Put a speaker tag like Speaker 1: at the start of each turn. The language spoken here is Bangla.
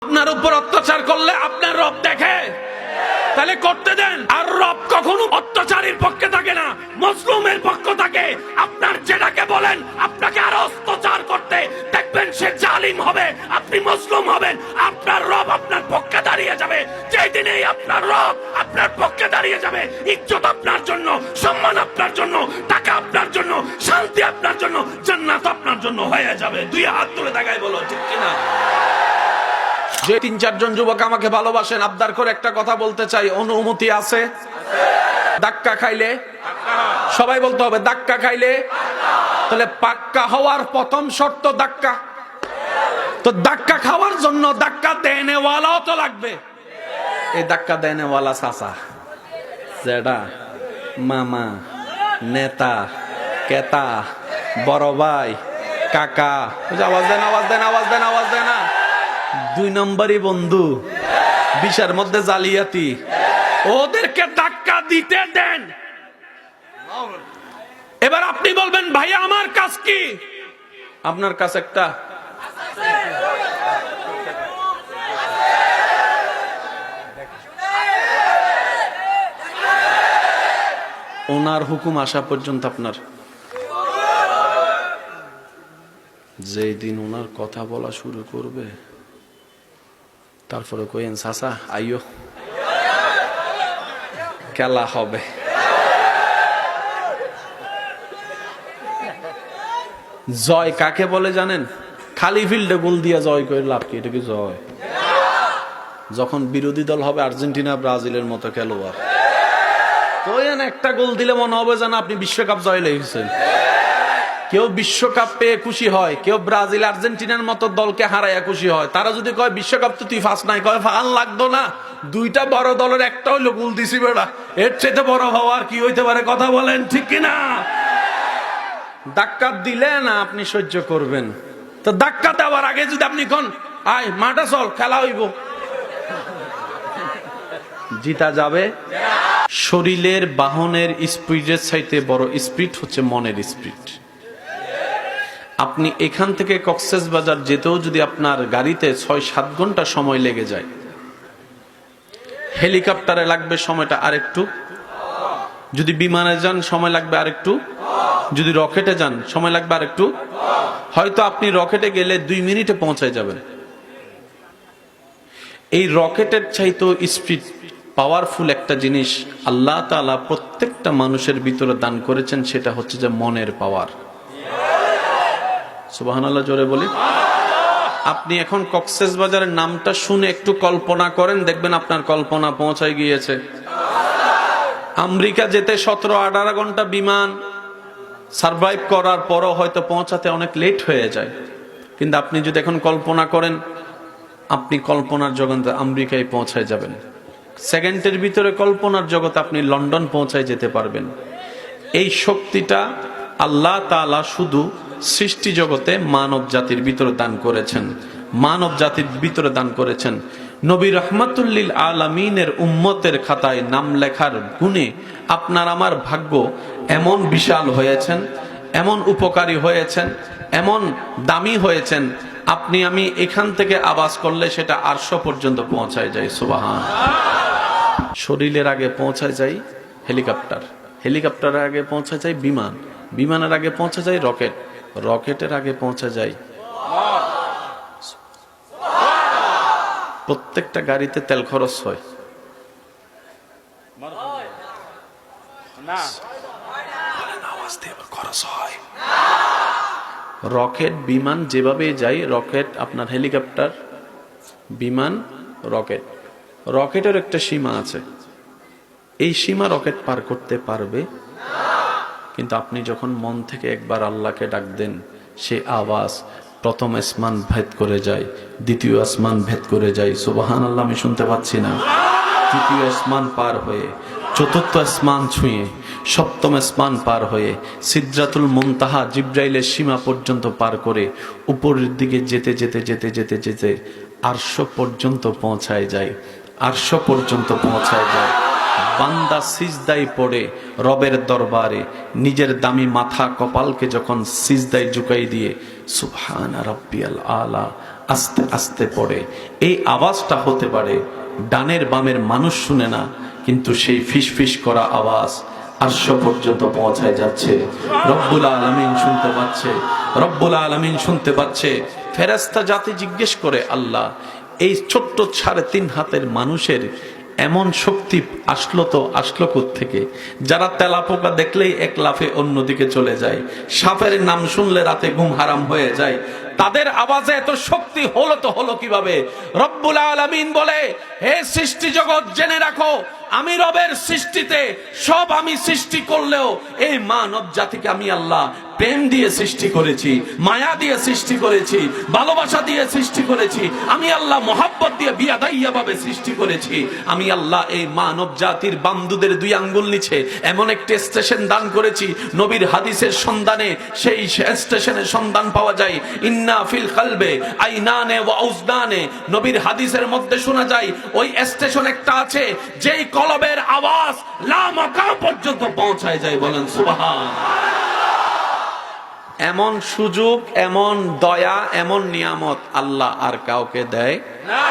Speaker 1: আপনার উপর অত্যাচার করলে আপনার রব দেখে, তাহলে করতে দেন। আর রব কখনো অত্যাচারীর পক্ষে থাকে না, মজলুমের পক্ষ থাকে। আপনার যেটাকে বলেন আপনাকে আর অত্যাচার করতে, দেখবেন সে জালিম হবে, আপনি মজলুম হবেন, আপনার রব আপনার পক্ষে দাঁড়িয়ে যাবে। যেই দিনেই আপনার রব আপনার পক্ষে দাঁড়িয়ে যাবে, ইজ্জত আপনার জন্য, সম্মান আপনার জন্য, টাকা আপনার জন্য, শান্তি আপনার জন্য, জান্নাত আপনার জন্য হয়ে যাবে। দুই হাত তুলে দেখায় বলো ঠিক কিনা? যে ৩-৪ জন যুবক আমাকে ভালোবাসেন, আবদার করে একটা কথা বলতে চাই, অনুমতি আছে? ধাক্কা খাইলে সবাই বলতে হবে, ধাক্কা খাইলে। তাহলে পাক্কা হওয়ার প্রথম শর্ত ধাক্কা। তো ধাক্কা খাওয়ার জন্য ধাক্কা দেনেওয়ালাও তো লাগবে। এই ধাক্কা দেনেওয়ালা চাচা, জেডা, মামা, নেতা, কেতা, বড় ভাই, কাকা, আওয়াজ দেন, আওয়াজ দেন, আওয়াজ দেন, আওয়াজ দেন না। ২ নম্বরই বন্ধু, বিষের মধ্যে জালিয়াতি, ওদেরকে ধাক্কা দিতে দেন। এবার আপনি বলবেন ভাই আমার কাজ কি? আপনার কাছে একটা ওনার হুকুম আসা পর্যন্ত আপনার, যেই দিন ওনার কথা বলা শুরু করবে তারপরে কইেন চাচা আইও, খেলা হবে। জয় কাকে বলে জানেন? খালি ফিল্ডে গোল দিয়া জয় করে লাভ কি? এটা কি জয়? যখন বিরোধী দল হবে আর্জেন্টিনা ব্রাজিলের মতো খেলোয়াড়, তো একটা গোল দিলে মনে হবে যেন আপনি বিশ্বকাপ জয় লেগেছেন। কেউ বিশ্বকাপ পেয়ে খুশি হয়, কেউ ব্রাজিল আর্জেন্টিনার মতো দলকে হারাইয়া খুশি হয়। তারা যদি কয় বিশ্বকাপ তো তুই ফার্স্ট নাই, কয় ফাল লাগতো না, 2টা বড় দলের একটা হইলো গোল দিছি বেড়া, এর চেয়ে বড় হওয়ার কি হইতে পারে? কথা বলেন ঠিক কিনা? ধাক্কা দিলে না আপনি সহ্য করবেন, তো ধাক্কা দেওয়ার আগে যদি আপনি কোন আয় মাঠে চল খেলা হইব, জিতা যাবে। শরীরের বাহনের স্পিডের চাইতে বড় স্পিড হচ্ছে মনের স্পিড। আপনি এখান থেকে কক্সবাজার যেতেও যদি আপনার গাড়িতে 6-7 ঘন্টা সময় লেগে যায়, হেলিকপ্টারে লাগবে সময়টা আরেকটু, যদি বিমানে যান সময় লাগবে আরেকটু, যদি রকেটে যান সময় লাগবে আরেকটু। হয়তো আপনি রকেটে গেলে 2 মিনিটে পৌঁছায় যাবেন। এই রকেটের চাইতেও স্পিড পাওয়ারফুল একটা জিনিস আল্লাহ তাআলা প্রত্যেকটা মানুষের ভিতরে দান করেছেন, সেটা হচ্ছে যে মনের পাওয়ার। সুবহানাল্লাহ, জোরে বলি। আপনি এখন কক্সবাজারের নামটা শুনে একটু কল্পনা করেন, দেখবেন আপনার কল্পনা পৌঁছায় গিয়েছে। আমেরিকা যেতে 17-18 ঘন্টা বিমান সার্ভাইভ করার পরও হয়তো পৌঁছাতে অনেক লেট হয়ে যায়, কিন্তু আপনি যদি এখন কল্পনা করেন, আপনি কল্পনার জগতে আমেরিকায় পৌঁছায় যাবেন। সেকেন্ডের ভিতরে কল্পনার জগতে আপনি লন্ডন পৌঁছায় যেতে পারবেন। এই শক্তিটা আল্লাহ তাআলা শুধু সৃষ্টি জগতে মানব জাতির ভিতরে দান করেছেন, মানব জাতির ভিতরে দান করেছেন। নবী রাহমাতুল লিল আলামিনের উম্মতের খাতায় নাম লেখার গুণে আপনার আমার ভাগ্য এমন বিশাল হয়েছেন, এমন উপকারী হয়েছেন, এমন দামি হয়েছেন, আপনি আমি এখান থেকে আওয়াজ করলে সেটা আরশ পর্যন্ত পৌঁছায় যায়। সুবহান। শরীরের আগে পৌঁছায় যায় হেলিকপ্টার, হেলিকপ্টারের আগে পৌঁছায় যায় বিমান, বিমানের আগে পৌঁছে যায় রকেট, রকেটের আগে পৌঁছে যায়। প্রত্যেকটা গাড়িতে তেল খরচ হয় না, খরচ হয়। রকেট বিমান যেভাবে যায়, রকেট আপনার হেলিকপ্টার, বিমান, রকেট, রকেটের একটা সীমা আছে। এই সীমা রকেট পার করতে পারবে, কিন্তু আপনি যখন মন থেকে একবার আল্লাহকে ডাক দেন, সে আওয়াজ প্রথম আসমান ভেদ করে যায়, দ্বিতীয় আসমান ভেদ করে যায়। সুবহানাল্লাহ, আমি শুনতে পাচ্ছি না। তৃতীয় আসমান পার হয়ে, চতুর্থ আসমান ছুঁয়ে, সপ্তম আসমান পার হয়ে, সিদরাতুল মুনতাহা জিবরাইলের সীমা পর্যন্ত পার করে উপরের দিকে যেতে যেতে যেতে যেতে যেতে আরশ পর্যন্ত পৌঁছায় যায়, আরশ পর্যন্ত পৌঁছায় যায়। বান্দা সিজদায় পড়ে রবের দরবারে নিজের দামি মাথা কপালকে যখন সিজদায় ঝুঁকাই দিয়ে সুবহান রাব্বিয়াল আলা আস্তে আস্তে পড়ে। এই আওয়াজটা হতে পারে ডানের বামের মানুষ শুনে না, কিন্তু সেই ফিস ফিস করা আওয়াজ আরশ পর্যন্ত পৌঁছায় যাচ্ছে। রব্বুল আলামিন শুনতে পাচ্ছে, রব্বুল আলামিন শুনতে পাচ্ছে। ফেরেশতা জাতি জিজ্ঞেস করে, আল্লাহ, এই ছোট্ট 3.5 হাতের মানুষের এমন শক্তি আসলো কোত্থেকে? যারা তেলাপোকা দেখলেই এক লাফে অন্যদিকে চলে যায়, সাপের নাম শুনলে রাতে ঘুম হারাম হয়ে যায়, তাদের আওয়াজে এত শক্তি হলো কিভাবে? রব্বুল আলামিন বলে, হে সৃষ্টি জগৎ, জেনে রাখো, আমি রবের সৃষ্টিতে সব আমি সৃষ্টি করলেও এই মানব জাতিকে আমি আল্লাহ প্রেম দিয়ে সৃষ্টি করেছি, মায়া দিয়ে সৃষ্টি করেছি, ভালোবাসা দিয়ে সৃষ্টি করেছি, আমি আল্লাহ মোহাব্বত দিয়ে বিয়াদাইয়া ভাবে সৃষ্টি করেছি। আমি আল্লাহ এই মানব জাতির বামদুদের 2 আঙ্গুল নিচে এমন একটি স্টেশন দান করেছি, নবীর হাদিসের সন্ধানে সেই স্টেশনের সন্ধান পাওয়া যায়। ইন্না ফিল কলবে আইনানে ওয়া উজদানে, নবীর হাদিসের মধ্যে শোনা যায় ওই স্টেশন একটা আছে যেই কলবের আওয়াজ লা মাকাম পর্যন্ত পৌঁছায় যায়। বলেন সুবহানাল্লাহ। এমন সুযোগ, এমন দয়া, এমন নিয়ামত আল্লাহ আর কাউকে দেয় না।